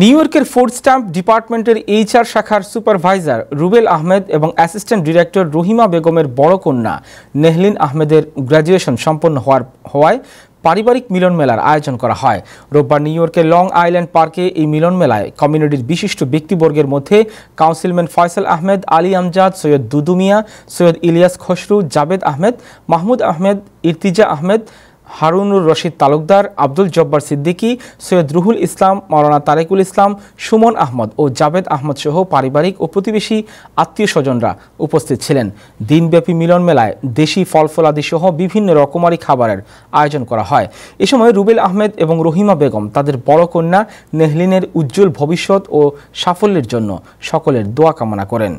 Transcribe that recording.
New ইয়র্কের food stamp ডিপার্টমেন্টের HR শাখার সুপারভাইজার রুবেল আহমেদ এবং অ্যাসিস্ট্যান্ট ডিরেক্টর রহিমা বেগমের বড় কন্যা নেহলিন আহমেদের গ্র্যাজুয়েশন সম্পন্ন হওয়ায় পারিবারিক মিলন মেলার আয়োজন করা হয়। রোববার নিউ ইয়র্কের লং আইল্যান্ড পার্কে এই মিলন মেলায় কমিউনিটির বিশিষ্ট ব্যক্তিবর্গের মধ্যে কাউন্সিলম্যান ফয়সাল আহমেদ, আলী আমজাদ, সৈয়দ দুদু মিয়া, সৈয়দ ইলিয়াস খসরু, জাবেদ আহমেদ, মাহমুদ আহমেদ, ইর্তিজা আহমেদ, হারুনুর রশিদ তালুকদার, আব্দুল জব্বার সিদ্দিকী, সৈয়দ রুহুল ইসলাম, মাওলানা তারেকুল ইসলাম, সুমন আহমদ ও জাবেদ আহমদ সহ পারিবারিক ও প্রতিবেশী আত্মীয় স্বজনরা উপস্থিত ছিলেন। দিনব্যাপী মিলন মেলায় দেশি ফলফলাদি সহ বিভিন্ন রকমারি খাবারের আয়োজন করা হয়। এ সময় রুবেল আহমেদ এবং রহিমা বেগম তাদের বড় কন্যা নেহলিনের উজ্জ্বল ভবিষ্যৎ ও সাফল্যের জন্য সকলের দোয়া কামনা করেন।